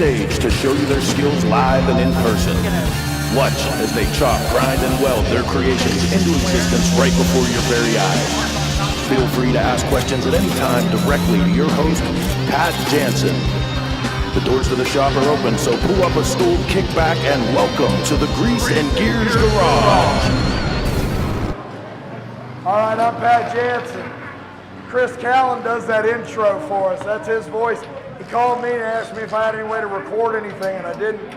stage to show you their skills live and in person. Watch as they chop, grind, and weld their creations into existence right before your very eyes. Feel free to ask questions at any time directly to your host, Pat Jansen. The doors to the shop are open, so pull up a stool, kick back, and welcome to the Grease and Gears Garage. All right, I'm Pat Jansen. Chris Callan does that intro for us. That's his voice. He called me and asked me if I had any way to record anything, and I didn't.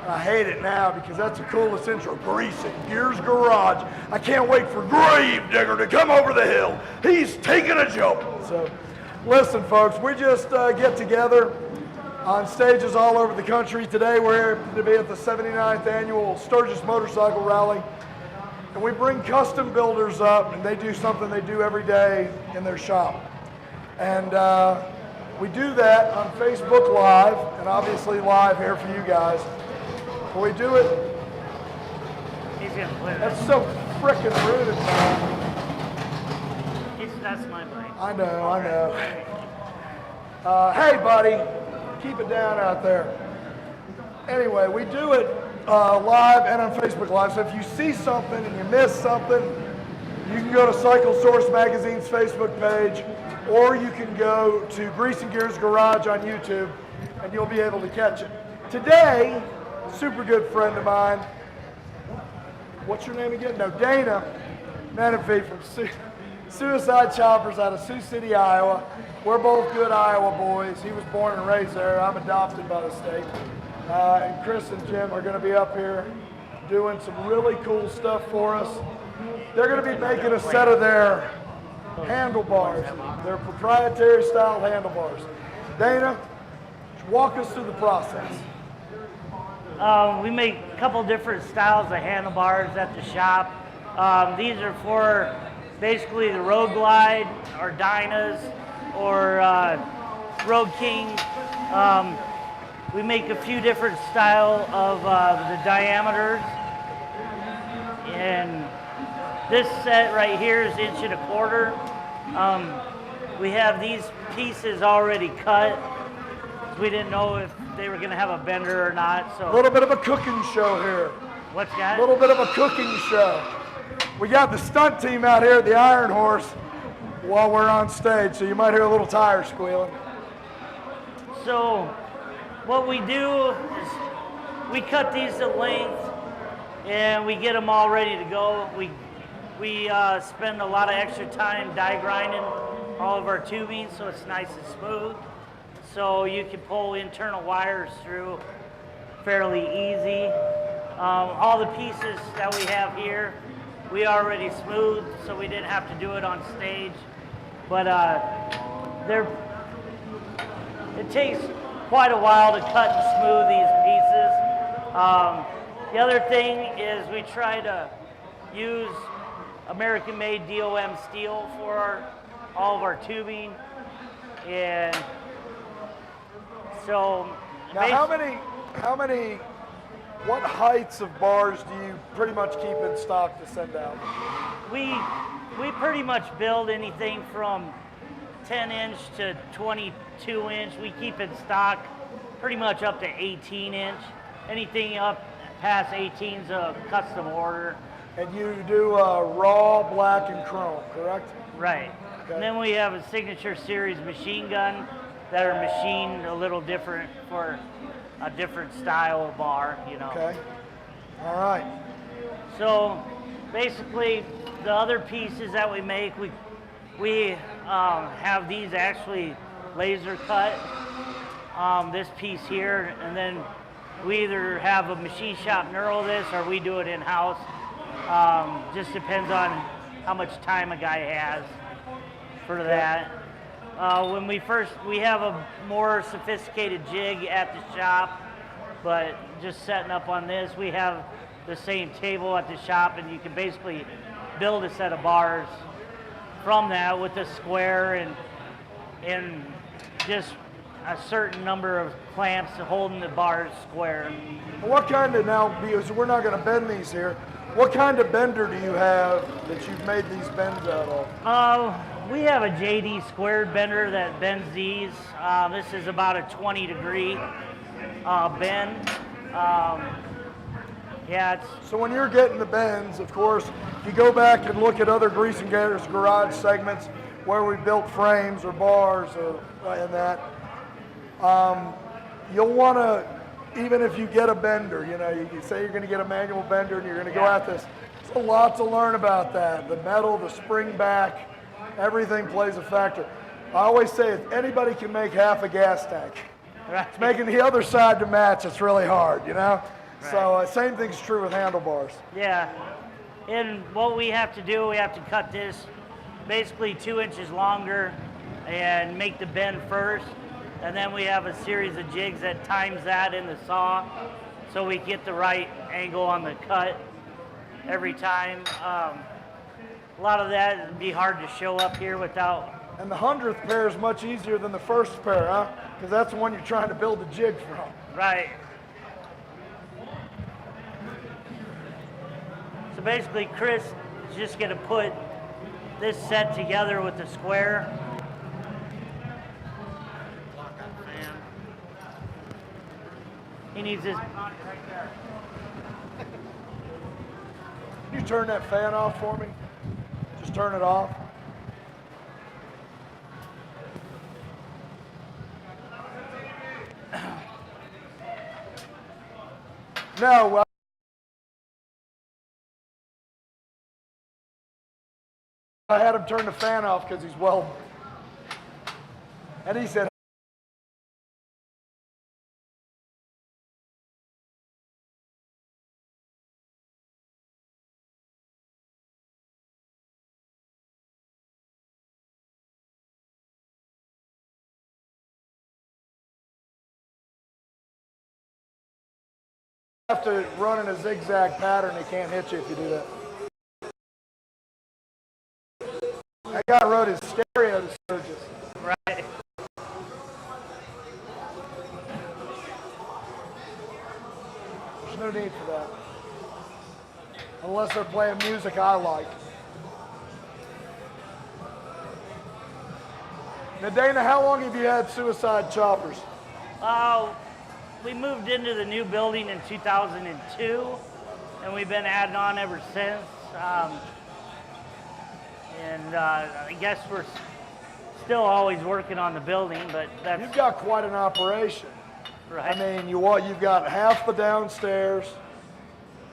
I hate it now because that's the coolest intro. Grease and Gears Garage. I can't wait for Gravedigger to come over the hill. He's taking a jump. So, listen, folks, we just get together on stages all over the country. Today we're here to be at the 79th annual Sturgis Motorcycle Rally. And we bring custom builders up, and they do something they do every day in their shop. And we do that on Facebook Live, and obviously live here for you guys. We do it. He's gonna play that. That's so frickin' rude of me. That's my bike. I know. Hey, buddy, keep it down out there. Anyway, we do it live and on Facebook Live. So if you see something and you miss something, you can go to Cycle Source Magazine's Facebook page, or you can go to Grease and Gears Garage on YouTube, and you'll be able to catch it. Today, super good friend of mine. What's your name again? No, Dana Menefee from Suicide Choppers out of Sioux City, Iowa. We're both good Iowa boys. He was born and raised there. I'm adopted by the state. And Chris and Jim are going to be up here doing some really cool stuff for us. They're going to be making a set of their handlebars, their proprietary style handlebars. Dana, walk us through the process. We make a couple different styles of handlebars at the shop. These are for basically the Road Glide or Dynas or Road King. We make a few different style of the diameters. And this set right here is 1.25 inches. We have these pieces already cut. We didn't know if they were going to have a bender or not. So a little bit of a cooking show here. What's that? A little bit of a cooking show. We got the stunt team out here at the Iron Horse while we're on stage, so you might hear a little tire squealing. So what we do is we cut these to length and we get them all ready to go. We spend a lot of extra time die grinding all of our tubing so it's nice and smooth. So you can pull internal wires through fairly easy. All the pieces that we have here, we already smoothed, so we didn't have to do it on stage. But it takes quite a while to cut and smooth these pieces. The other thing is we try to use American-made DOM steel for all of our tubing, and so. Now, what heights of bars do you pretty much keep in stock to send out? We pretty much build anything from 10-inch to 22-inch. We keep in stock pretty much up to 18-inch. Anything up past 18 is a custom order. And you do raw, black, and chrome, correct? Right. Okay. And then we have a signature series machine gun that are machined a little different for a different style of bar, you know. Okay. All right. So basically, the other pieces that we make, we have these actually laser cut. This piece here, and then we either have a machine shop knurl this or we do it in-house. Just depends on how much time a guy has for that. When we have a more sophisticated jig at the shop, but just setting up on this, we have the same table at the shop, and you can basically build a set of bars from that with a square and just a certain number of clamps holding the bars square. What kind of, now, because we're not going to bend these here, what kind of bender do you have that you've made these bends out of? We have a JD squared bender that bends these. This is about a 20 degree. bend. Yeah, it's So when you're getting the bends, of course, if you go back and look at other Grease and Gators garage segments where we built frames or bars or and that, you'll want to, even if you get a bender, you know, you say you're going to get a manual bender and you're going to go at this. There's a lot to learn about that. The metal, the spring back, everything plays a factor. I always say if anybody can make half a gas tank, it's making the other side to match. It's really hard, you know? Right. So same thing's true with handlebars. Yeah, and what we have to do, we have to cut this basically 2 inches longer and make the bend first, and then we have a series of jigs that times that in the saw so we get the right angle on the cut every time. A lot of that would be hard to show up here without. And the 100th pair is much easier than the first pair, huh? Because that's the one you're trying to build the jig from. Right. So basically, Chris is just going to put this set together with the square. He needs his. Can you turn that fan off for me? Just turn it off. No, I had him turn the fan off because he's welding. And he said, you have to run in a zigzag pattern. They can't hit you if you do that. That guy wrote his stereo to Sturgis. Right. There's no need for that. Unless they're playing music I like. Now, Dana, how long have you had suicide choppers? We moved into the new building in 2002, and we've been adding on ever since. I guess we're still always working on the building, but that's. You've got quite an operation. Right. I mean, you've got half the downstairs,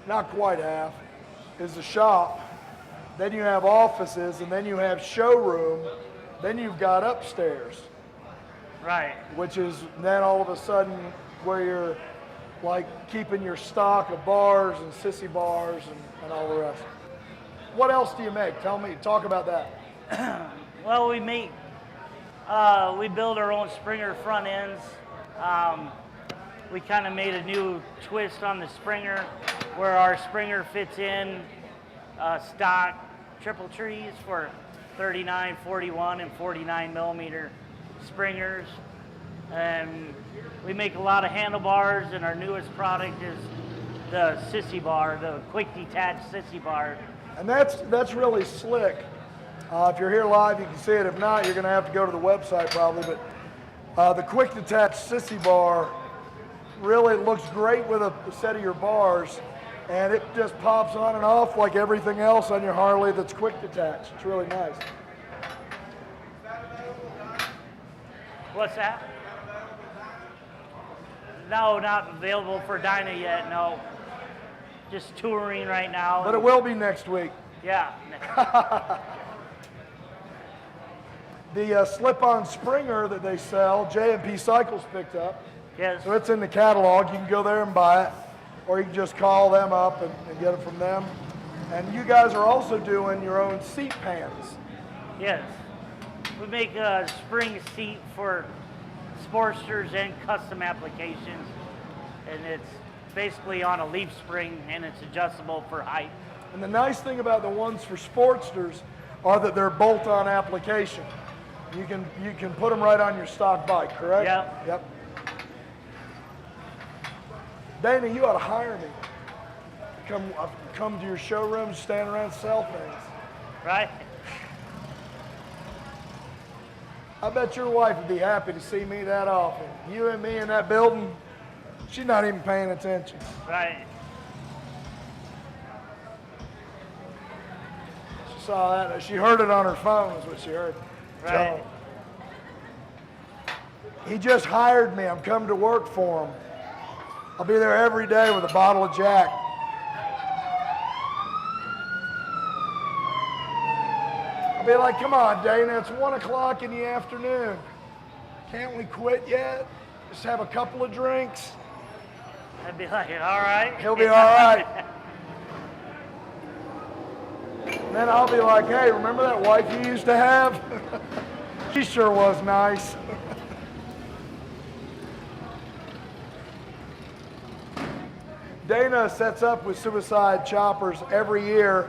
not quite half, is the shop. Then you have offices, and then you have showroom. Then you've got upstairs. Right. Which is then all of a sudden where you're like keeping your stock of bars and sissy bars and all the rest. What else do you make? Talk about that. Well, we build our own Springer front ends. We kind of made a new twist on the Springer where our Springer fits in stock triple trees for 39, 41, and 49 millimeter Springers. And we make a lot of handlebars, and our newest product is the sissy bar, the quick detached sissy bar. And that's really slick. If you're here live, you can see it. If not, you're going to have to go to the website probably. But the quick detached sissy bar really looks great with a set of your bars, and it just pops on and off like everything else on your Harley that's quick detached. It's really nice. What's that? No, not available for Dyna yet, no. Just touring right now. But it will be next week. Yeah. The slip-on Springer that they sell, J&P Cycles picked up. Yes. So it's in the catalog. You can go there and buy it, or you can just call them up and get it from them. And you guys are also doing your own seat pans. Yes. We make a spring seat for Sportsters and custom applications. And it's basically on a leaf spring, and it's adjustable for height. And the nice thing about the ones for Sportsters are that they're bolt-on application. You can put them right on your stock bike, correct? Yep. Yep. Dana, you ought to hire me. Come to your showroom, stand around, sell things. Right? I bet your wife would be happy to see me that often. You and me in that building, She's not even paying attention. Right. She saw that. She heard it on her phone is what she heard. Right. So, he just hired me. I'm coming to work for him. I'll be there every day with a bottle of Jack. I'll be like, come on, Dana, it's 1 o'clock in the afternoon. Can't we quit yet? Just have a couple of drinks. I'd be like, all right. He'll be all right. And then I'll be like, hey, remember that wife you used to have? She sure was nice. Dana sets up with suicide choppers every year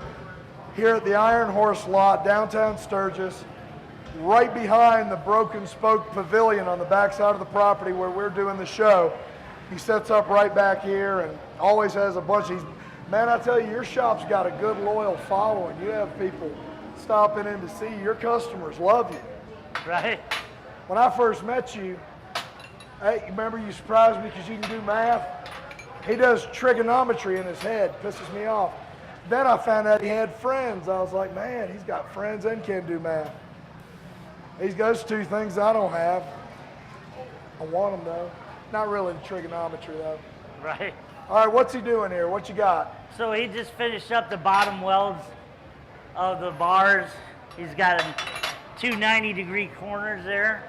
here at the Iron Horse lot, downtown Sturgis, right behind the Broken Spoke Pavilion on the backside of the property where we're doing the show. He sets up right back here and always has a bunch of these. Man, I tell you, your shop's got a good, loyal following. You have people stopping in to see you. Your customers love you. Right. When I first met you, hey, remember you surprised me because you can do math? He does trigonometry in his head, pisses me off. Then I found out he had friends. I was like, man, he's got friends and can do math. He's got those two things I don't have. I want them though. Not really the trigonometry though. Right. All right, what's he doing here? What you got? So he just finished up the bottom welds of the bars. He's got two 90-degree corners there.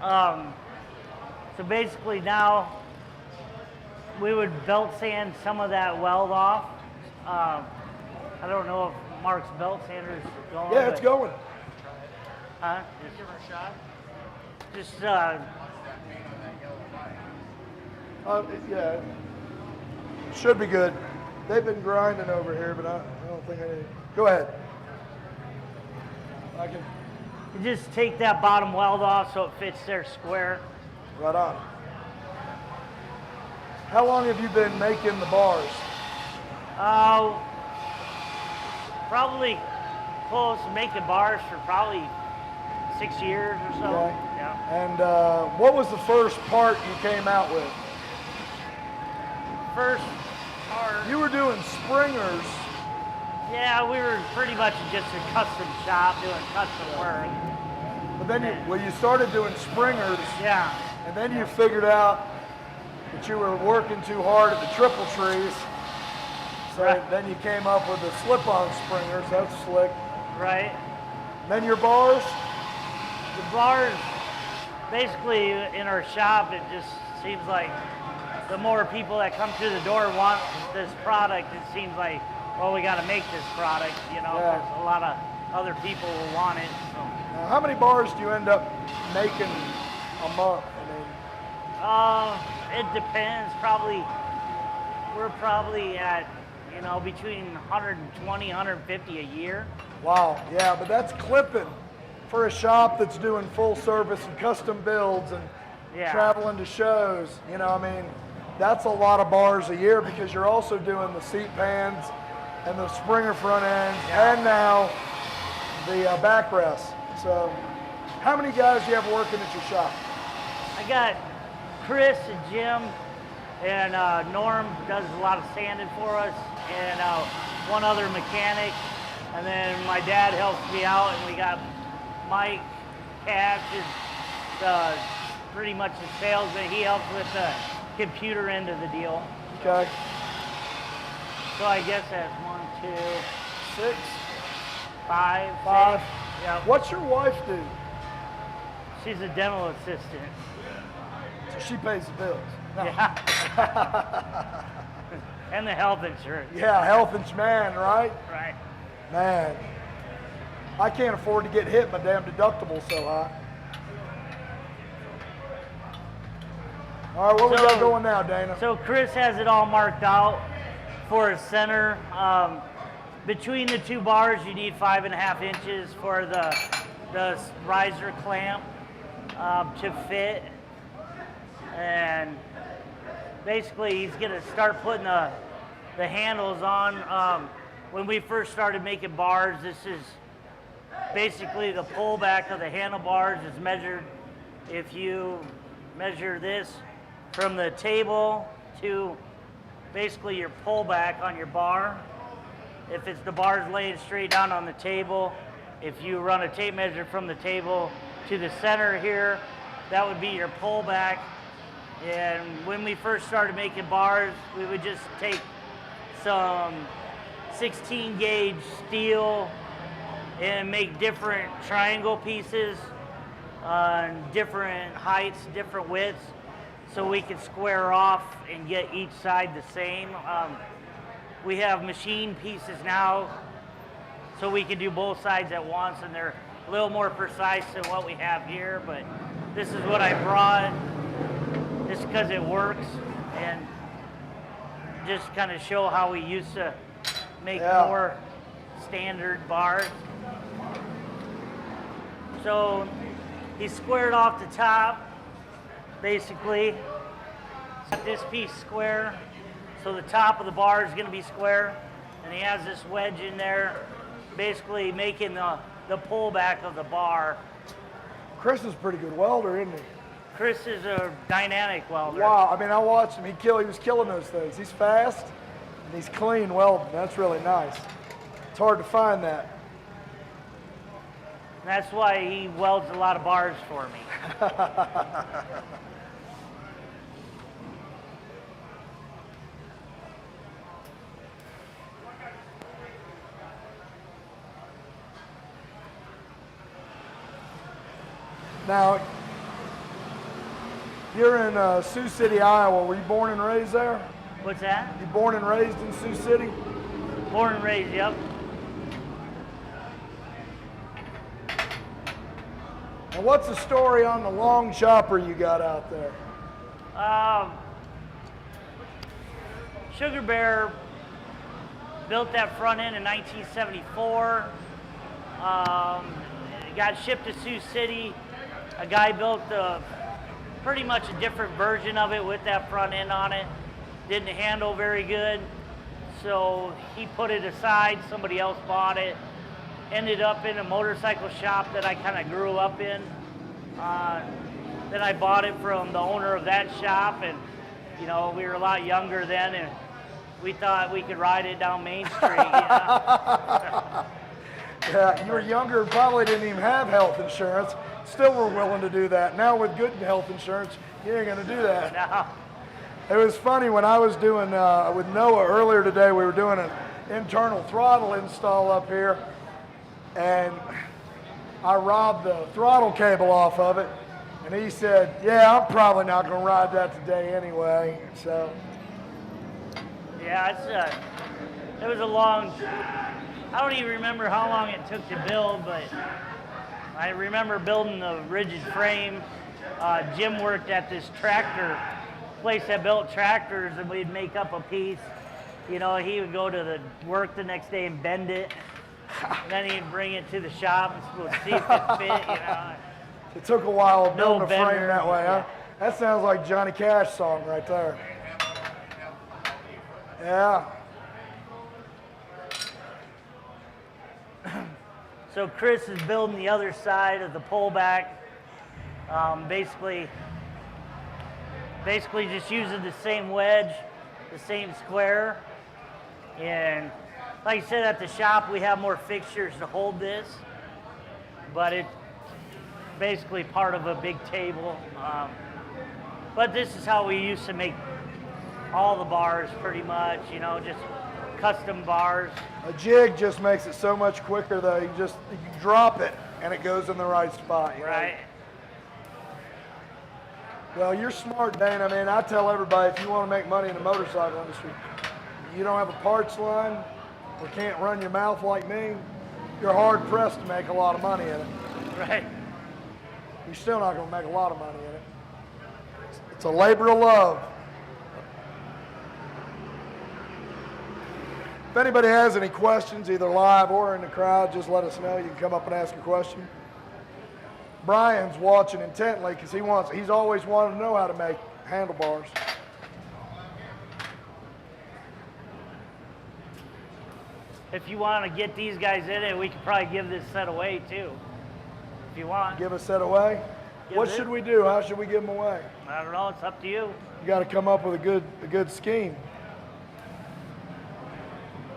So basically now we would belt sand some of that weld off. I don't know if Mark's belt sander is going. Yeah, it's going. Huh? Give her a shot. Just Yeah, should be good. They've been grinding over here, but I don't think I need. Go ahead. I can. you just take that bottom weld off so it fits there square. Right on. How long have you been making the bars? Probably close to making bars for probably 6 years or so. Okay. Yeah. And what was the first part you came out with? First part. You were doing springers. Yeah, we were pretty much just a custom shop doing custom work. But then you started doing springers, Yeah. and then you figured out that you were working too hard at the triple trees. So Right. then you came up with the slip-on springers. That's slick. Right. Then your bars. The bars, basically in our shop, it just seems like the more people that come through the door want this product, it seems like, well, we got to make this product, you know, Yeah. because a lot of other people will want it. So. Now, how many bars do you end up making a month? I mean, It depends. We're probably at, you know, between 120, 150 a year. wow, yeah, but that's clipping for a shop that's doing full service and custom builds and Yeah. traveling to shows. You know, I mean, that's a lot of bars a year because you're also doing the seat pans and the springer front ends and now the backrests. So, how many guys do you have working at your shop? I got Chris and Jim, and Norm does a lot of sanding for us, and one other mechanic, and then my dad helps me out, and we got Mike Cash is pretty much the salesman. He helps with the computer end of the deal. Okay. So I guess that's 1, 2, 6, 5, 5. 6. Yeah. What's your wife do? She's a dental assistant. So she pays the bills. No. Yeah. And the health insurance. Yeah, health insurance, man, right? Right. Man, I can't afford to get hit. My damn deductible's so high. All right, what we got going now, Dana? So Chris has it all marked out for a center. Between the two bars, you need 5.5 inches for the riser clamp to fit. And basically, he's gonna start putting the handles on. When we first started making bars, this is basically the pullback of the handlebars is measured. If you measure this from the table to basically your pullback on your bar. If it's the bar's laying straight down on the table, if you run a tape measure from the table to the center here, that would be your pullback. And when we first started making bars, we would just take some 16 gauge steel and make different triangle pieces on different heights, different widths, so we could square off and get each side the same. We have machine pieces now, so we can do both sides at once, and they're a little more precise than what we have here, but this is what I brought just because it works, and just kind of show how we used to make more standard bars. So he squared off the top, basically. Got this piece square, so the top of the bar is going to be square, and he has this wedge in there, basically making the pullback of the bar. Chris is a pretty good welder, isn't he? Chris is a dynamic welder. Wow, I mean, I watched him. He was killing those things. He's fast, and he's clean welding. That's really nice. It's hard to find that. That's why he welds a lot of bars for me. Now, you're in Sioux City, Iowa. Were you born and raised there? What's that? You born and raised in Sioux City? Born and raised, yep. And what's the story on the long chopper you got out there? Sugar Bear built that front end in 1974. It got shipped to Sioux City. A guy built pretty much a different version of it with that front end on it. Didn't handle very good, so he put it aside. Somebody else bought it. Ended up in a motorcycle shop that I kind of grew up in. Then I bought it from the owner of that shop, and you know, we were a lot younger then, and we thought we could ride it down Main Street. You know? Yeah, you were younger and probably didn't even have health insurance. Still were willing to do that. Now with good health insurance, you ain't gonna do that. No. It was funny when I was doing, with Noah earlier today, we were doing an internal throttle install up here, and I robbed the throttle cable off of it, and he said, yeah, I'm probably not gonna ride that today anyway, so. Yeah, it was a long, I don't even remember how long it took to build, but I remember building the rigid frame. Jim worked at this tractor place that built tractors, and we'd make up a piece. You know, he would go to the work the next day and bend it. And then he'd bring it to the shop and see if it fit, you know. It took a while to build No a frame bender. that way, huh? Yeah. That sounds like Johnny Cash song right there. Yeah. So Chris is building the other side of the pullback. Basically just using the same wedge, the same square. And like I said, at the shop, we have more fixtures to hold this, but it's basically part of a big table. But this is how we used to make all the bars pretty much, you know, just custom bars. A jig just makes it so much quicker though. You can drop it and it goes in the right spot. You know? Right. Well, you're smart, Dane. I mean, I tell everybody, if you want to make money in the motorcycle industry, you don't have a parts line or can't run your mouth like me, you're hard pressed to make a lot of money in it. Right. You're still not going to make a lot of money in it. It's a labor of love. If anybody has any questions, either live or in the crowd, just let us know. You can come up and ask a question. Brian's watching intently because he's always wanted to know how to make handlebars. If you want to get these guys in it, we could probably give this set away too, if you want. Give a set away. What should we do? How should we give them away? I don't know. It's up to you. You got to come up with a good scheme.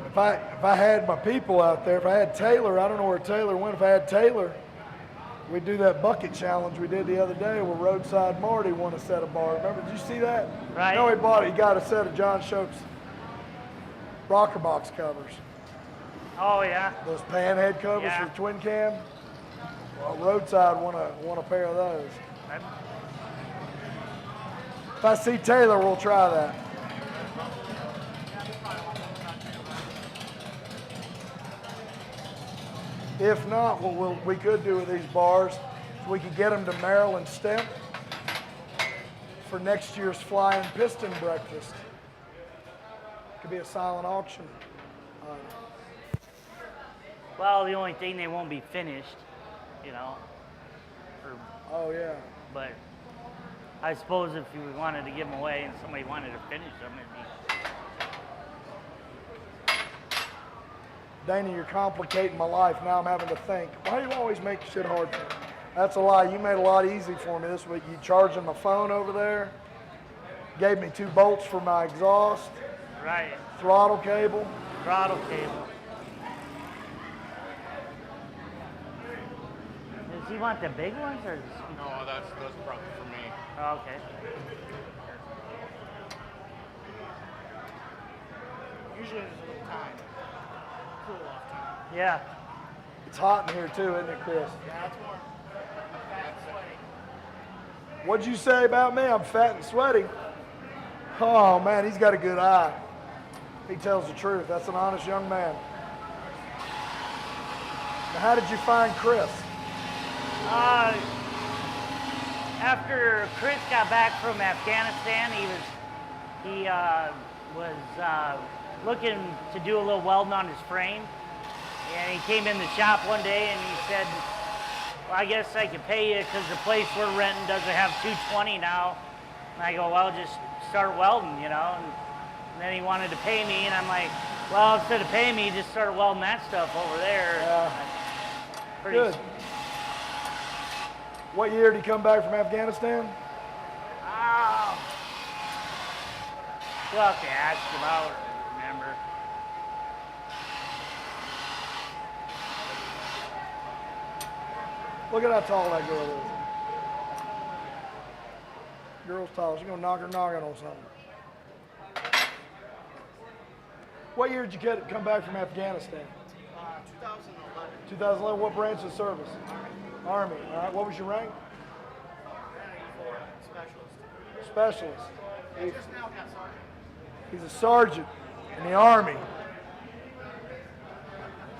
If I had my people out there, if I had Taylor, I don't know where Taylor went. If I had Taylor, we'd do that bucket challenge we did the other day where Roadside Marty won a set of bars. Remember? Did you see that? Right. No, he got a set of John Shope's rocker box covers. Oh yeah. Those panhead covers Yeah. for twin cam. Well, Roadside won a pair of those. If I see Taylor, we'll try that. If not, what we could do with these bars is we could get them to Maryland Stemp for next year's Flying Piston breakfast. Could be a silent auction. Well, the only thing, they won't be finished, you know. Oh yeah. But I suppose if you wanted to give them away and somebody wanted to finish them, it'd be. Dana, you're complicating my life. Now I'm having to think. Why do you always make shit hard for me? That's a lie. You made a lot easy for me this week. You charging my phone over there. Gave me 2 bolts for my exhaust. Right. Throttle cable. Throttle cable. Does he want the big ones or? No, that's probably for me. Oh, okay. Usually there's a little time. Cool off time. Yeah. It's hot in here too, isn't it, Chris? Yeah, it's warm. Fat and sweaty. What'd you say about me? I'm fat and sweaty. Oh man, he's got a good eye. He tells the truth. That's an honest young man. Now, how did you find Chris? After Chris got back from Afghanistan, he was looking to do a little welding on his frame, and he came in the shop one day and he said, well, I guess I could pay you because the place we're renting doesn't have 220 now. And I go, well, just start welding, you know. And then he wanted to pay me, and I'm like, well, instead of paying me, just start welding that stuff over there. Pretty Good. What year did he come back from Afghanistan? We'll have to ask him. I don't remember. Look at how tall that girl is. Girl's tall. She's gonna knock her noggin on something. What year did you come back from Afghanistan? 2011. 2011. What branch of service? Army. All right. What was your rank? Specialist. Specialist. Just now got sergeant. He's a sergeant in the Army.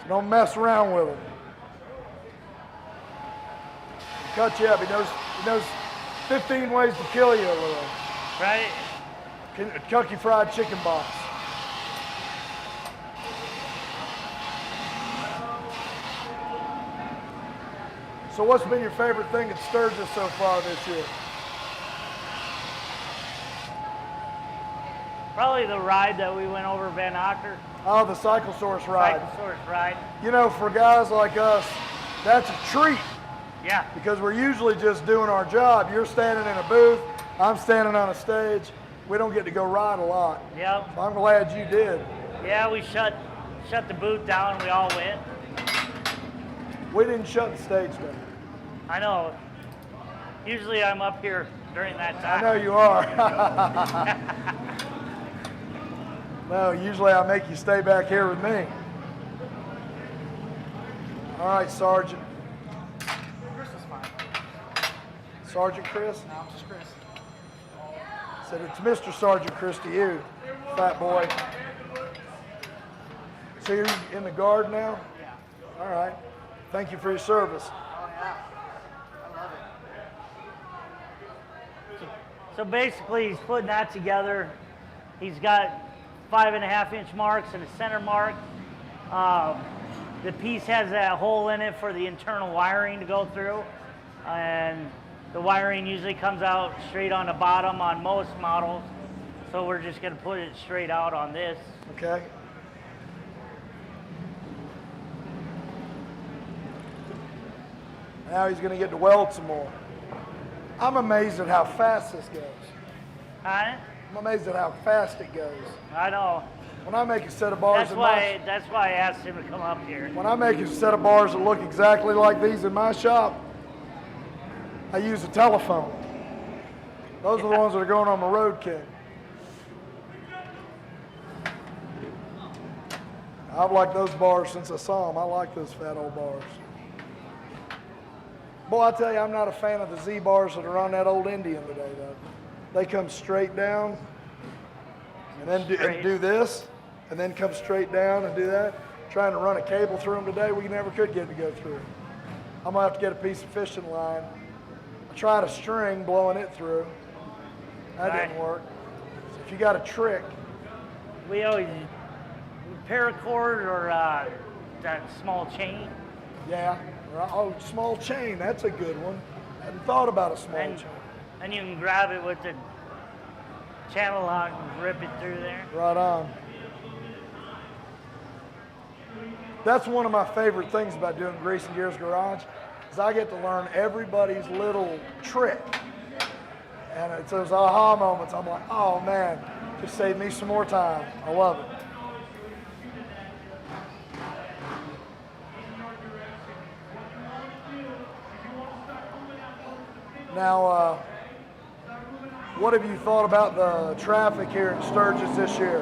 So don't mess around with him. He'll cut you up. He knows 15 ways to kill you with a Right? Kentucky Fried Chicken box. So what's been your favorite thing at Sturgis so far this year? Probably the ride that we went over Van Ocker. Oh, the Cycle Source ride. Source ride. You know, for guys like us, that's a treat Yeah. because we're usually just doing our job. You're standing in a booth, I'm standing on a stage. We don't get to go ride a lot. Yep. So I'm glad you did. Yeah, we shut the booth down and we all went. We didn't shut the stage down. I know. Usually I'm up here during that I time. know you are. No, usually I make you stay back here with me. All right, Sergeant. Chris is fine. Sergeant Chris? No, I'm just Chris. Said it's Mr. Sergeant Chris to you, fat boy. So you're in the Guard now? Yeah. All right. Thank you for your service. Oh, yeah. I love it. So basically he's putting that together. He's got 5.5-inch marks and a center mark. The piece has that hole in it for the internal wiring to go through. And the wiring usually comes out straight on the bottom on most models. So we're just gonna put it straight out on this. Okay. Now he's going to get to weld some more. I'm amazed at how fast this goes. Huh? I'm amazed at how fast it goes. I know. When I make a set of bars That's why I asked him to come up here. when I make a set of bars that look exactly like these in my shop, I use a telephone. Those are the ones that are going on my Road King. I've liked those bars since I saw them. I like those fat old bars. Boy, I tell you, I'm not a fan of the Z bars that are on that old Indian today, though. They come straight down and then do this, and then come straight down and do that. Trying to run a cable through them today, we never could get it to go through. I'm gonna have to get a piece of fishing line. I tried a string blowing it through. That didn't work. So if you got a trick, We always paracord or that small chain. yeah. Oh, small chain, that's a good one. I hadn't thought about a small chain. And you can grab it with the channel lock and rip it through there. Right on. That's one of my favorite things about doing Grease and Gears Garage, is I get to learn everybody's little trick. And it's those aha moments. I'm like, oh man, just saved me some more time. I love it. Now, what have you thought about the traffic here in Sturgis this year?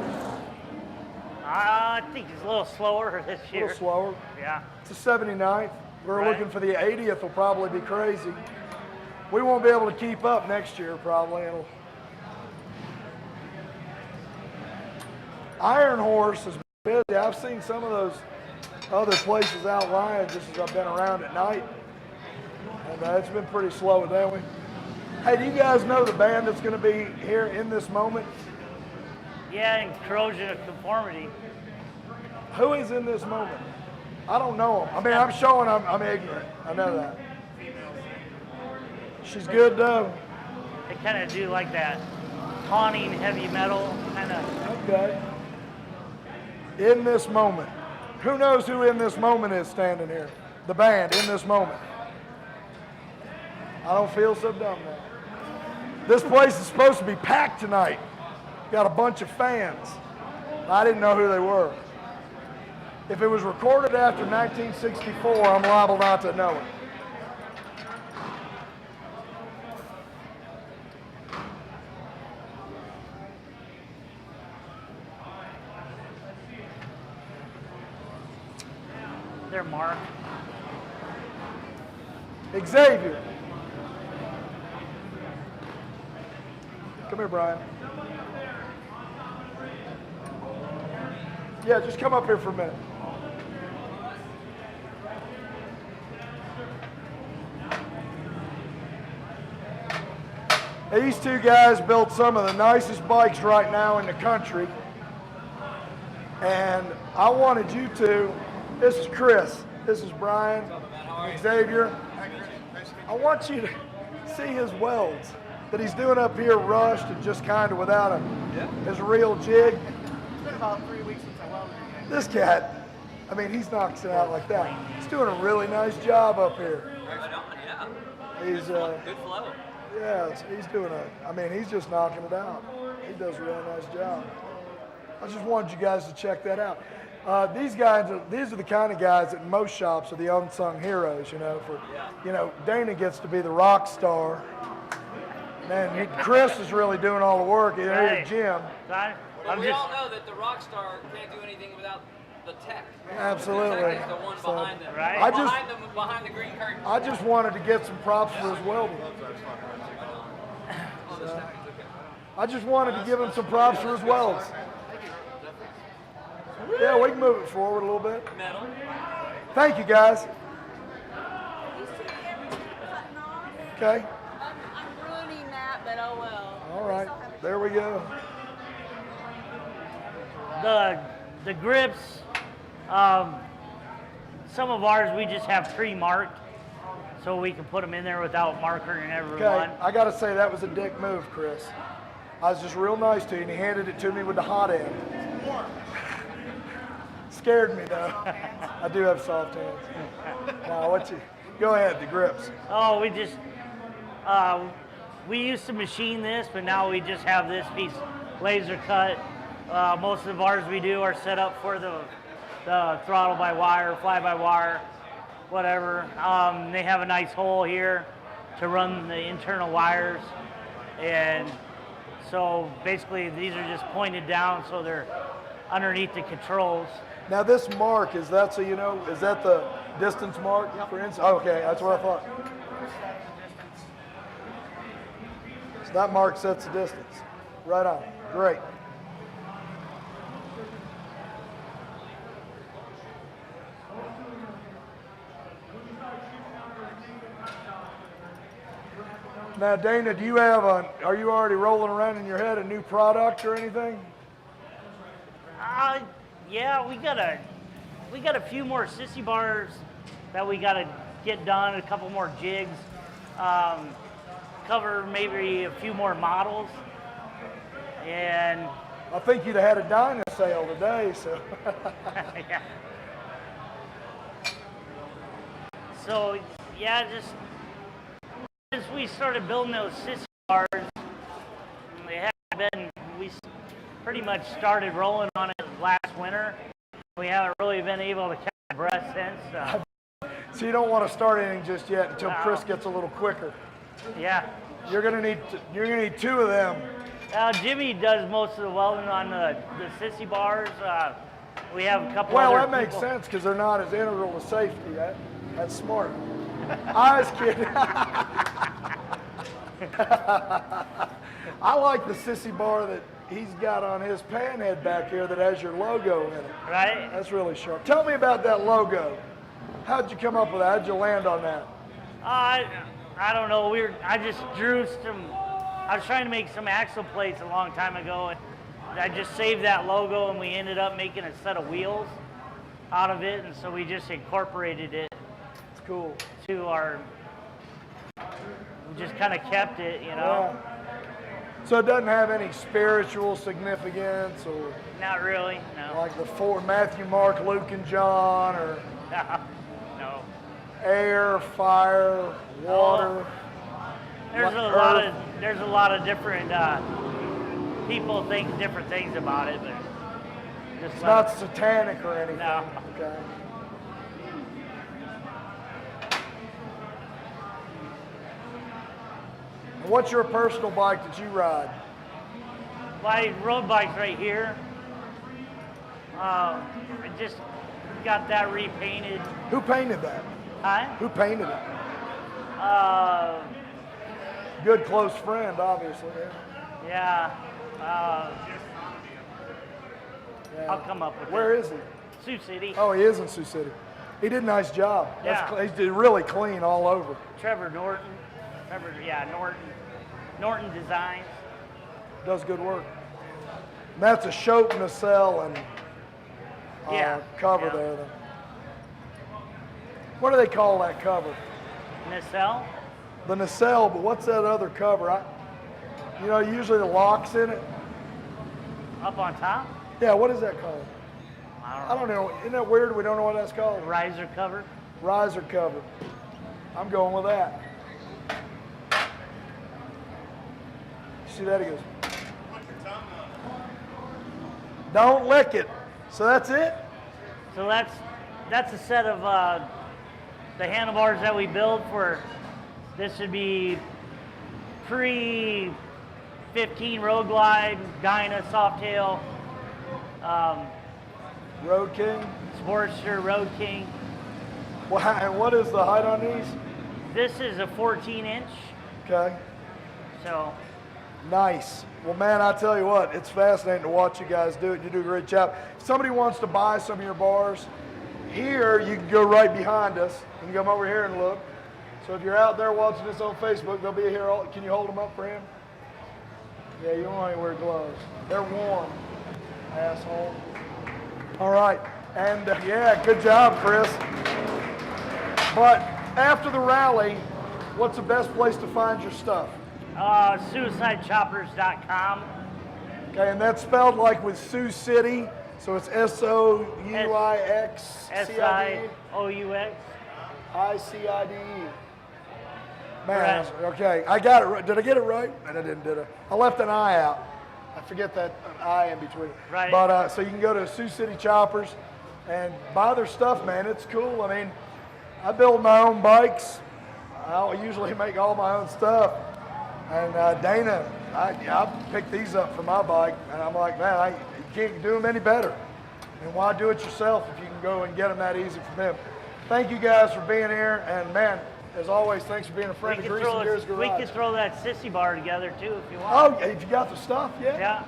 I think it's a little slower this A year. little slower. Yeah. It's the 79th. We're Right. looking for the 80th. Will probably be crazy. We won't be able to keep up next year, probably. Iron Horse is busy. I've seen some of those other places outlined just as I've been around at night. And it's been pretty slow, haven't we? Hey, do you guys know the band that's going to be here in this moment? Yeah, and corrosion of conformity. Who is in this moment? I don't know them. I mean, I'm showing I'm ignorant. I know that. She's good, though. They kind of do like that haunting heavy metal kind of. Okay. In this moment. Who knows who in this moment is standing here? The band, in this moment. I don't feel so dumb now. This place is supposed to be packed tonight. Got a bunch of fans. I didn't know who they were. If it was recorded after 1964, I'm liable not to know it. They're marked. Xavier. Come here, Brian. Yeah, just come up here for a minute. These two guys built some of the nicest bikes right now in the country. And I wanted you to, this is Chris, this is Brian, Xavier. I want you to see his welds that he's doing up here rushed and just kind of without his real jig. It's been about 3 weeks since I welded again. This cat, I mean, he's knocks it out like that. He's doing a really nice job up here. He's Good flow. yeah, he's doing I mean, he's just knocking it out. He does a really nice job. I just wanted you guys to check that out. These are the kind of guys that in most shops are the unsung heroes, you know. Dana gets to be the rock star. Man, Chris is really doing all the work. Here's Jim. Well, we all know that the rock star can't do anything without the tech. Absolutely. The tech is the one So, behind them. Right. Behind the green curtain. I just wanted to get some props for his welding. I just wanted to give him some props for his welds. Yeah, we can move it forward a little bit. Metal. Thank you, guys. Okay. I'm ruining that, but oh well. All right. There we go. The grips, some of ours we just have pre-marked, so we can put them in there without marking every Okay. one. I got to say that was a dick move, Chris. I was just real nice to you, and he handed it to me with the hot end. Scared me though. I do have soft hands. Now, go ahead, the grips. Oh, we just we used to machine this, but now we just have this piece laser cut. Most of the bars we do are set up for the throttle by wire, fly by wire, whatever. They have a nice hole here to run the internal wires. And so basically these are just pointed down so they're underneath the controls. Now this mark, is that so you know, is that the distance mark, for instance? Okay, that's what I thought. So that mark sets the distance. Right on. Great. Now, Dana, do you have are you already rolling around in your head a new product or anything? Yeah, we got a few more sissy bars that we got to get done, a couple more jigs, cover maybe a few more models, and I think you'd have had a Dyna sale today, so. yeah. So yeah, just since we started building those sissy bars, we pretty much started rolling on it last winter. We haven't really been able to catch our breath since. So you don't want to start anything just yet until Chris gets a little quicker. Yeah. You're gonna need two of them. Jimmy does most of the welding on the sissy bars. We have a couple. Well, other that makes people. sense because they're not as integral to safety. That's smart. I was kidding. I like the sissy bar that he's got on his panhead back here that has your logo in it. Right. That's really sharp. Tell me about that logo. How'd you come up with that? How'd you land on that? I don't know. I just drew some. I was trying to make some axle plates a long time ago, and I just saved that logo, and we ended up making a set of wheels out of it, and so we just incorporated it. It's cool. To our. We just kind of kept it, you know. Yeah. So it doesn't have any spiritual significance, or Not really. No. like the four Matthew, Mark, Luke, and John, or No. air, fire, water. There's a lot of different people think different things about it, but just It's not satanic or anything. No. Okay. What's your personal bike that you ride? My road bike's right here. I just got that repainted. Who painted that? Huh? Who painted it? Good close friend, obviously. Yeah. Yeah. I'll come up with Where it. is he? Sioux City. Oh, he is in Sioux City. He did a nice job. Yeah. He did really clean all over. Trevor Norton. Norton Designs. Does good work. And that's a Schopen nacelle and cover Yeah. there. Then. What do they call that cover? Nacelle. The nacelle, but what's that other cover? Usually the lock's in it. Up on top. Yeah, what is that called? I I don't know. Isn't that weird? We don't know what that's called. Riser cover. Riser cover. I'm going with that. See that? He goes, don't lick it. So that's it? So that's a set of the handlebars that we build for. This would be pre-15 Road Glide, Dyna, Softail, Road King. Sportster, Road King. And what is the height on these? This is a 14-inch. Okay. So Nice. Well, man, I tell you what, it's fascinating to watch you guys do it. You do a great job. If somebody wants to buy some of your bars, here you can go right behind us. You can come over here and look. So if you're out there watching this on Facebook, they'll be here. Can you hold them up for him? Yeah, you don't want to wear gloves. They're warm, asshole. All right. And yeah, good job, Chris. But after the rally, what's the best place to find your stuff? SuicideChoppers.com. Okay, and that's spelled like with Sioux City, so it's S-O-U-I-X-C-I-D-E. SIOUX. I-C-I-D-E. Man, Correct. okay, I got it right. Did I get it right? And I didn't, did I? I left an I out. I forget that I in between. Right. But so you can go to Sioux City Choppers and buy their stuff, man. It's cool. I mean, I build my own bikes. I usually make all my own stuff. And Dana, I picked these up for my bike, and I'm like, man, you can't do them any better. And why do it yourself if you can go and get them that easy from them? Thank you guys for being here, and man, as always, thanks for being a friend of Grease and Gears We Garage. could throw that sissy bar together too if you want. Oh, if you got the stuff, yeah? Yeah.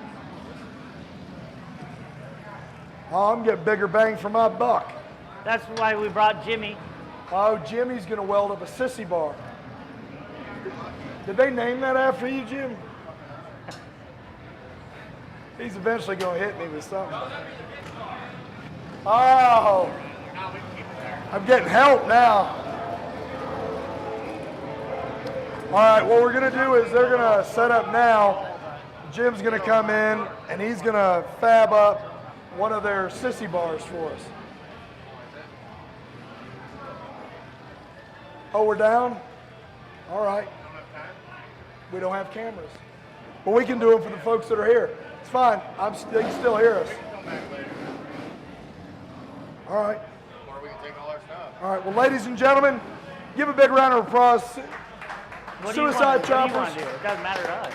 Oh, I'm getting bigger bang for my buck. That's why we brought Jimmy. Oh, Jimmy's gonna weld up a sissy bar. Did they name that after you, Jim? He's eventually gonna hit me with something. Oh, I'm getting help now. All right, what we're gonna do is they're gonna set up now. Jim's gonna come in and he's gonna fab up one of their sissy bars for us. Oh, we're down? All right. We don't have cameras. But we can do them for the folks that are here. It's fine. They can still hear us. All right. Or we can take all our stuff. All right. Well, ladies and gentlemen, give a big round of applause. What do you Suicide want to Choppers. do? It doesn't matter to us.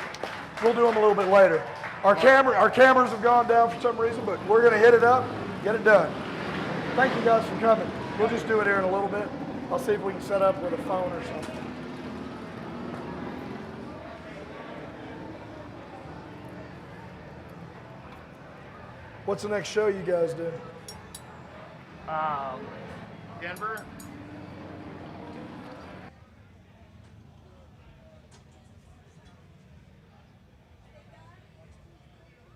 We'll do them a little bit later. Our cameras have gone down for some reason, but we're going to hit it up, get it done. Thank you guys for coming. We'll just do it here in a little bit. I'll see if we can set up with a phone or something. What's the next show you guys do? Denver?